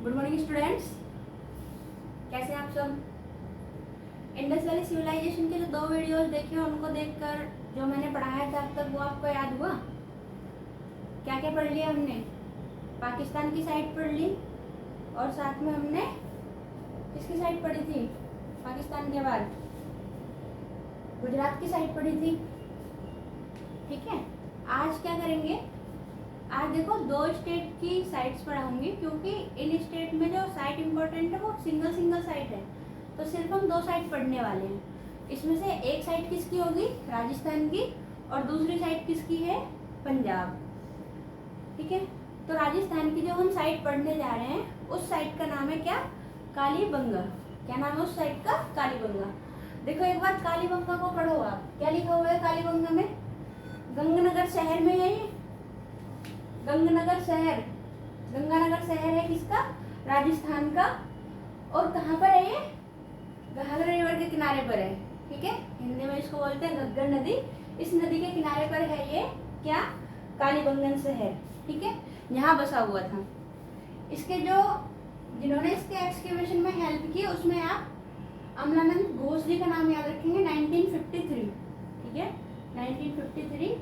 Good morning students, कैसे हैं आप सब। इंडस वैली सिविलाइजेशन के जो 2 वीडियोस देखे उनको देखकर जो मैंने पढ़ाया था अब तक वो आपको याद हुआ। क्या क्या पढ़ लिया हमने? पाकिस्तान की साइड पढ़ ली और साथ में हमने किसकी साइड पढ़ी थी? पाकिस्तान के बाद गुजरात की साइड पढ़ी थी। ठीक है, आज क्या करेंगे? आज देखो 2 स्टेट की साइट्स पढ़ाऊंगी क्योंकि इन स्टेट में जो साइट इम्पोर्टेंट है वो सिंगल साइट है, तो सिर्फ हम 2 साइट पढ़ने वाले हैं। इसमें से एक साइट किसकी होगी? राजस्थान की, और दूसरी साइट किसकी है? पंजाब। ठीक है, तो राजस्थान की जो हम साइट पढ़ने जा रहे हैं उस साइट का नाम है क्या? कालीबंगा। क्या नाम है उस साइट का? कालीबंगा। देखो एक बार कालीबंगा को पढ़ो आप, क्या लिखा हुआ है कालीबंगा में? गंगानगर शहर में है ये। गंगानगर शहर, गंगानगर शहर है किसका? राजस्थान का। और कहाँ पर है ये? घाघरा रिवर के किनारे पर है। ठीक है, हिंदी में इसको बोलते हैं घग्गर नदी। इस नदी के किनारे पर है ये क्या? कालीबंगन शहर। ठीक है, यहाँ बसा हुआ था। इसके जो जिन्होंने इसके एक्सकेवेशन में हेल्प की उसमें आप अमलानंद घोष जी का नाम याद रखेंगे। 1953। ठीक है, 1953।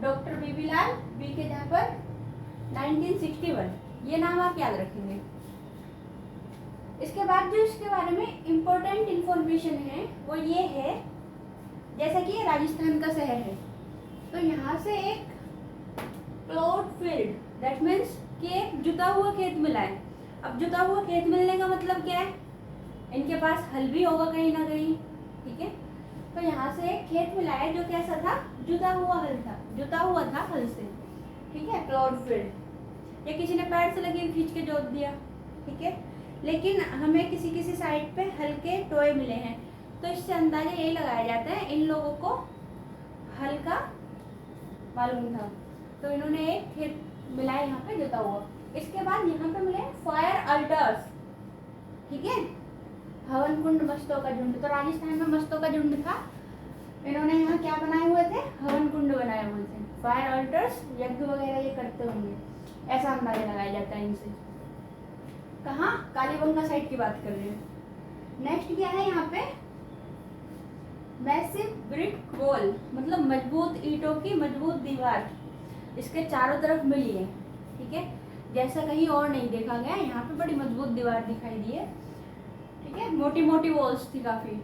डॉक्टर बीबी लाल बी के झापर 1961, ये नाम आप याद रखेंगे। इसके बाद जो इसके बारे में इम्पोर्टेंट इंफॉर्मेशन है वो ये है, जैसा कि ये राजस्थान का शहर है तो यहाँ से एक प्लॉट फील्ड, दैट मीन्स कि एक जुता हुआ खेत मिला है। अब जुता हुआ खेत मिलने का मतलब क्या है? इनके पास हल भी होगा कहीं ना कहीं। ठीक है, तो यहाँ से एक खेत मिला है जो कैसा था? जुता हुआ हल था, जुता हुआ था हल से। ठीक है, प्लॉट फील्ड, या किसी ने पैर से लगी खींच के जोत दिया। ठीक है, लेकिन हमें किसी किसी साइड पे हल्के टोए मिले हैं, तो इससे अंदाजा यही लगाया जाता है इन लोगों को हल का मालूम था, तो इन्होंने एक खेत मिला है यहाँ पे जोता हुआ। इसके बाद यहाँ पे मिले फायर अल्टर्स। ठीक है, हवन कुंड, मस्तों का झुंड। तो राजस्थान में मस्तों का झुंड था, इन्होंने यहाँ क्या बनाए हुए थे? हवन कुंड बनाए हुए थे। फायर अल्टर्स यज्ञ वगैरह ये करते होंगे, ऐसा अंदाजा लगाया जाता है इनसे। कहाँ? कालीबंगा साइड की बात कर रहे हैं। नेक्स्ट क्या है यहाँ पे? मैसिव ब्रिक वॉल, मतलब मजबूत ईंटों की मजबूत दीवार इसके चारों तरफ मिली है। ठीक है, जैसा कहीं और नहीं देखा गया, यहाँ पे बड़ी मजबूत दीवार दिखाई दी है। ठीक है, मोटी मोटी वॉल्स थी, काफी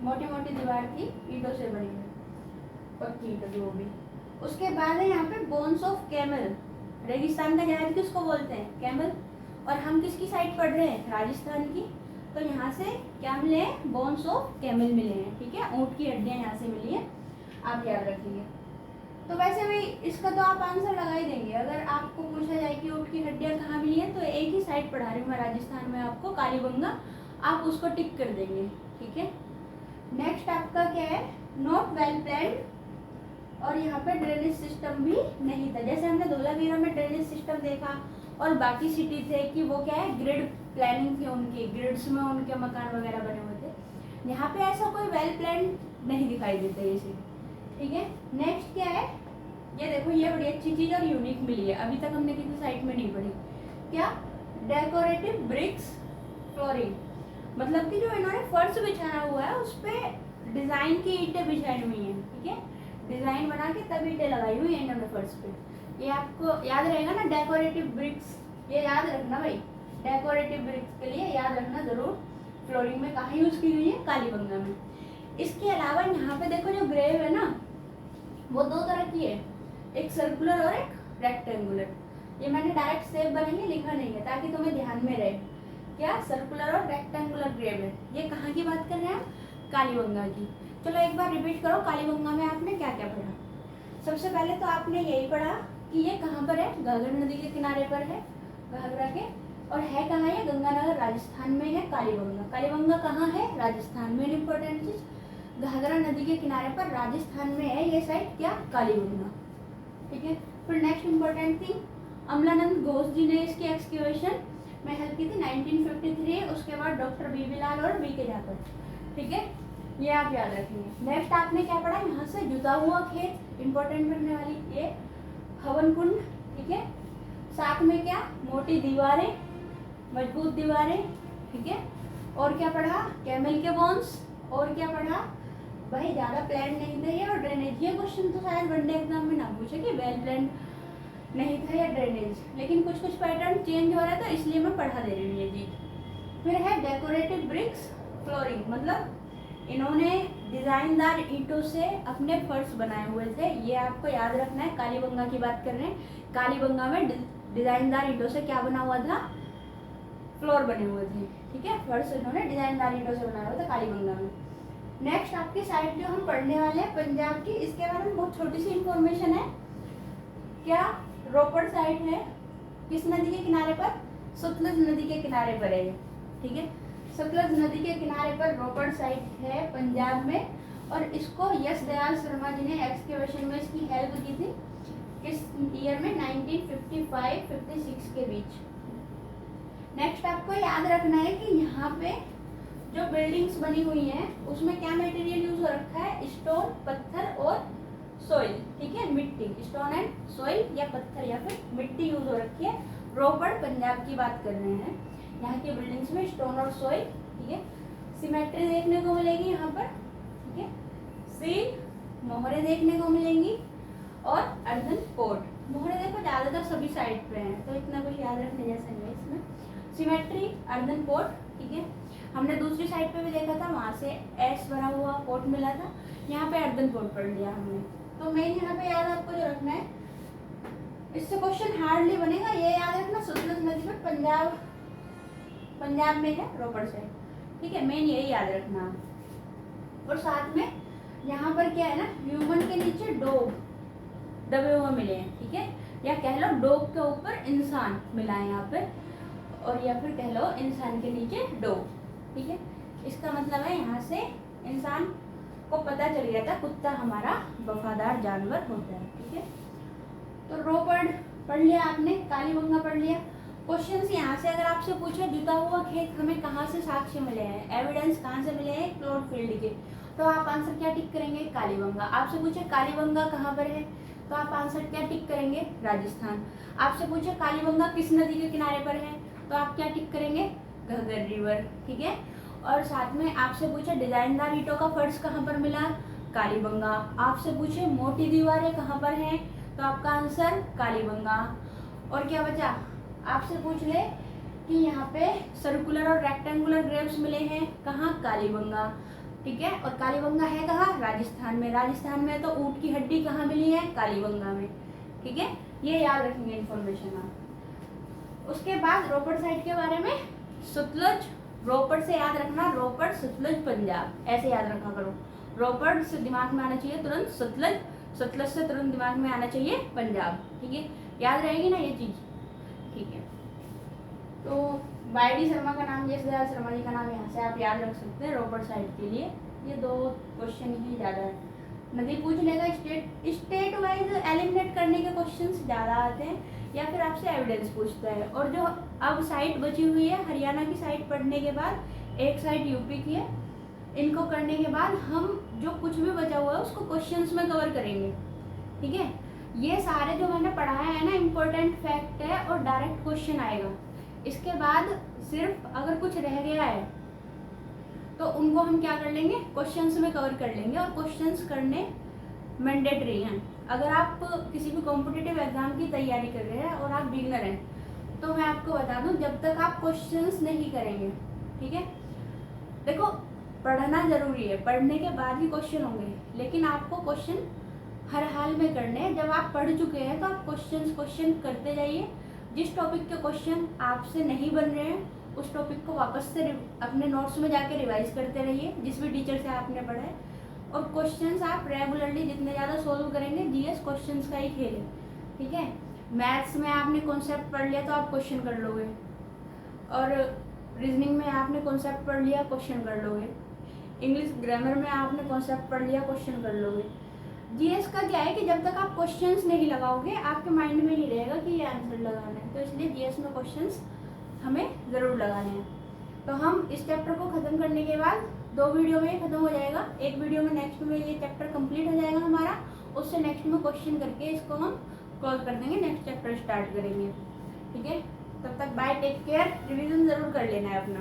मोटी मोटी दीवार थी, ईंटों से बनी हुई, पक्की ईंटों की वो भी। उसके बाद है यहाँ पे बोन्स ऑफ कैमल। रेगिस्तान का जहाज किसको बोलते हैं? कैमल। और हम किसकी साइड पढ़ रहे हैं? राजस्थान की। तो यहाँ से क्या मिले हैं? बोन्स ऑफ कैमल मिले हैं। ठीक है, ऊँट की हड्डियाँ यहाँ से मिली है, आप याद रखिए। तो वैसे भी इसका तो आप आंसर लगा ही देंगे। अगर आपको पूछा जाए कि ऊँट की हड्डियाँ कहाँ मिली है, तो एक ही साइड पढ़ा रही हूँ मैं राजस्थान में आपको, कालीबंगा, आप उसको टिक कर देंगे। ठीक है, नेक्स्ट आपका क्या है? नॉट वेल प्लान्ड, और यहाँ पे ड्रेनेज सिस्टम भी नहीं था। जैसे हमने धोलावीरा में ड्रेनेज सिस्टम देखा और बाकी सिटी थे कि वो क्या है? ग्रिड प्लानिंग थी उनकी, ग्रिड्स में उनके मकान वगैरह बने हुए थे। यहाँ पे ऐसा कोई वेल प्लान नहीं दिखाई देता ये सिटी। ठीक है, नेक्स्ट क्या है? ये देखो, ये बड़ी अच्छी चीज और यूनिक मिली है, अभी तक हमने किसी साइट में नहीं पढ़ी। क्या? डेकोरेटिव ब्रिक्स फ्लोरिंग, मतलब कि जो इन्होंने फर्श बिछाया हुआ है उस पर डिजाइन की ईंटें बिछाई हुई हैं। ठीक है, डिजाइन बना के तब ईंटें लगाई हुई है इन्होंने फर्श पे। ये आपको याद रहेगा ना, डेकोरेटिव ब्रिक्स, ये याद रखना भाई। डेकोरेटिव ब्रिक्स के लिए याद रखना जरूर, फ्लोरिंग में कहाँ यूज की हुई है? कालीबंगा में। इसके अलावा यहाँ पे देखो जो ग्रेव है ना, वो 2 तरह की है, एक सर्कुलर और एक रेक्टेंगुलर। ये मैंने डायरेक्ट सेव बनाई है, लिखा नहीं है, ताकि तुम्हें ध्यान में रहे। क्या? सर्कुलर और रेक्टेंगुलर ग्रेव है। ये कहाँ की बात कर रहे हैं? कालीबंगा की। चलो एक बार रिपीट करो, कालीबंगा में आपने क्या क्या पढ़ा? सबसे पहले तो आपने यही पढ़ा कि ये कहाँ पर है? घाघरा नदी के किनारे पर है, घाघरा के। और है कहाँ? ये गंगानगर राजस्थान में है। कालीबंगा, कालीबंगा कहाँ है? राजस्थान में। इंपॉर्टेंट चीज, घाघरा नदी के किनारे पर राजस्थान में है ये साइट, क्या? कालीबंगा। ठीक है, फिर next important thing, Amalananda Ghosh ji ने इसकी एक्सकेवेशन में हेल्प की थी 1953। उसके बाद डॉक्टर बीबी लाल और बी के झापर। ठीक है, ये आप याद रखेंगे। नेक्स्ट आपने क्या पढ़ा? यहाँ से जुता हुआ खेत, इंपॉर्टेंट बनने वाली ये हवन कुंड। ठीक है, साथ में क्या? मोटी दीवारें, मजबूत दीवारें, ठीक है। और क्या पढ़ा, कैमल के बोन्स। और क्या पढ़ा भाई, ज़्यादा प्लान नहीं था ये, और ड्रेनेज। ये क्वेश्चन तो शायद वनडे एग्जाम में ना पूछे कि वेल प्लान नहीं था या ड्रेनेज, लेकिन कुछ कुछ पैटर्न चेंज हो रहा था इसलिए मैं पढ़ा दे रही हूँ ये चीज़। फिर है डेकोरेटिव ब्रिक्स फ्लोरिंग, मतलब इन्होंने डिज़ाइनदार ईंटों से अपने फर्श बनाए हुए थे। ये आपको याद रखना है, कालीबंगा की बात कर रहे हैं। कालीबंगा में डिज़ाइनदार ईंटों से क्या बना हुआ था, फ्लोर बने हुए थे, ठीक है। फर्श इन्होंने डिज़ाइनदार ईंटों से बनाया हुआ था कालीबंगा में। नेक्स्ट आपकी साइड जो हम पढ़ने वाले हैं पंजाब की, इसके बारे में बहुत छोटी सी इंफॉर्मेशन है। क्या रोपड़ साइड है, किस नदी के किनारे पर, सतलुज नदी के किनारे पर है, ठीक है। सतलुज नदी के किनारे पर रोपड़ साइट है पंजाब में, और इसको यश दयाल शर्मा जी ने एक्सकेवेशन में इसकी हेल्प की थी। किस ईयर में, 1955-56 के बीच। नेक्स्ट आपको याद रखना है कि यहाँ पे जो बिल्डिंग्स बनी हुई हैं उसमें क्या मटेरियल यूज हो रखा है, स्टोन, पत्थर और सोइल, ठीक है, मिट्टी। स्टोन एंड सोइल या पत्थर या फिर मिट्टी यूज हो रखी है। रोपड़ पंजाब की बात कर रहे हैं, यहाँ की बिल्डिंग्स में स्टोन और सोइल, ठीक है। सिमेट्री देखने को मिलेगी यहाँ पर, ठीक है। सील, मोहरे देखने को मिलेंगी, और अर्धन पोर्ट। मोहरे देखो ज़्यादातर सभी साइड पे हैं, तो इतना कुछ याद रखने जैसा नहीं है इसमें। सिमेट्री, अर्धन पोर्ट, ठीक है। हमने दूसरी साइड पे भी देखा था, वहाँ से एस भरा हुआ पोर्ट मिला था, यहाँ पे अर्धन पोर्ट पढ़ लिया हमने। तो मेन यहाँ पे याद आपको जो रखना है, इससे क्वेश्चन हार्डली बनेगा, ये याद रखना, सतलुज नदी पर पंजाब में है रोपड़ से, ठीक है। मेन यही याद रखना। और साथ में यहाँ पर क्या है ना, ह्यूमन के नीचे डॉग दबे हुए मिले हैं, ठीक है, या कह लो डॉग के ऊपर इंसान मिला है यहाँ पे, और या फिर कह लो इंसान के नीचे डॉग, ठीक है। इसका मतलब है यहाँ से इंसान को पता चल गया था कुत्ता हमारा वफादार जानवर होता है, ठीक है। तो रोपड़ पढ़ लिया आपने, कालीबंगा पढ़ लिया। क्वेश्चंस यहाँ से अगर आपसे पूछे जुता हुआ खेत हमें कहाँ से साक्ष्य मिले हैं, एविडेंस कहाँ से मिले हैं, प्लॉट फील्ड के, तो आप आंसर क्या टिक करेंगे, कालीबंगा। आपसे पूछे कालीबंगा कहाँ पर है, तो आप आंसर क्या टिक करेंगे, राजस्थान। आपसे पूछे कालीबंगा किस नदी के किनारे पर है, तो आप क्या टिक करेंगे, घग्गर रिवर, ठीक है। और साथ में आपसे पूछे डिजाइनदार ईंटों का फर्श कहाँ पर मिला, कालीबंगा। आपसे पूछे मोटी दीवारें कहाँ पर हैं, तो आपका आंसर कालीबंगा। और क्या बचा, आपसे पूछ ले कि यहाँ पे सर्कुलर और रेक्टेंगुलर ग्रेव्स मिले हैं कहाँ, कालीबंगा, ठीक है। और कालीबंगा है कहाँ, राजस्थान में। राजस्थान में तो ऊँट की हड्डी कहाँ मिली है, कालीबंगा में, ठीक है। ये याद रखेंगे इन्फॉर्मेशन आप। उसके बाद रोपड़ साइड के बारे में, सतलुज, रोपड़ से याद रखना, रोपड़ सतलुज पंजाब, ऐसे याद रखा करो। रोपड़ से दिमाग में आना चाहिए तुरंत सतलुज, सतलुज से तुरंत दिमाग में आना चाहिए पंजाब, ठीक है। याद रहेगी ना ये चीज़, ठीक है। तो वाई.डी. शर्मा का नाम, यश दयाल शर्मा जी का नाम यहाँ से आप याद रख सकते हैं रोपड़ साइड के लिए। ये दो क्वेश्चन ही ज़्यादा है, नदी पूछ लेगा, स्टेट वाइज एलिमिनेट करने के क्वेश्चंस ज़्यादा आते हैं, या फिर आपसे एविडेंस पूछता है। और जो अब साइड बची हुई है हरियाणा की साइड पढ़ने के बाद, एक साइड यूपी की है, इनको करने के बाद हम जो कुछ भी बचा हुआ है उसको क्वेश्चंस में कवर करेंगे, ठीक है। ये सारे जो मैंने पढ़ाया है ना इम्पोर्टेंट फैक्ट है और डायरेक्ट क्वेश्चन आएगा। इसके बाद सिर्फ अगर कुछ रह गया है तो उनको हम क्या कर लेंगे, क्वेश्चंस में कवर कर लेंगे, और क्वेश्चंस करने मैंडेटरी हैं। अगर आप किसी भी कॉम्पिटिटिव एग्जाम की तैयारी कर रहे हैं और आप बिगनर हैं, तो मैं आपको बता दूं, जब तक आप क्वेश्चंस नहीं करेंगे, ठीक है, देखो पढ़ना जरूरी है, पढ़ने के बाद ही क्वेश्चन होंगे, लेकिन आपको क्वेश्चन हर हाल में करने हैं। जब आप पढ़ चुके हैं तो आप क्वेश्चन करते जाइए। जिस टॉपिक के क्वेश्चन आपसे नहीं बन रहे हैं उस टॉपिक को वापस से अपने नोट्स में जाके रिवाइज करते रहिए, जिस भी टीचर से आपने पढ़ा है। और क्वेश्चंस आप रेगुलरली जितने ज़्यादा सोल्व करेंगे, जीएस क्वेश्चंस का ही खेल है, ठीक है। मैथ्स में आपने कॉन्सेप्ट पढ़ लिया तो आप क्वेश्चन कर लोगे, और रीजनिंग में आपने कॉन्सेप्ट पढ़ लिया, क्वेश्चन कर लोगे। इंग्लिश ग्रामर में आपने कॉन्सेप्ट पढ़ लिया, क्वेश्चन कर लोगे। जीएस का क्या है कि जब तक आप क्वेश्चंस नहीं लगाओगे आपके माइंड में नहीं रहेगा कि ये आंसर लगाना है, तो इसलिए जीएस में क्वेश्चंस हमें ज़रूर लगाने हैं। तो हम इस चैप्टर को ख़त्म करने के बाद 2 वीडियो में ख़त्म हो जाएगा। एक वीडियो में नेक्स्ट में ये चैप्टर कंप्लीट हो जाएगा हमारा, उससे नेक्स्ट में क्वेश्चन करके इसको हम क्लोज कर देंगे, नेक्स्ट चैप्टर स्टार्ट करेंगे, ठीक है। तब तक बाय, टेक केयर, रिवीजन जरूर कर लेना है अपना।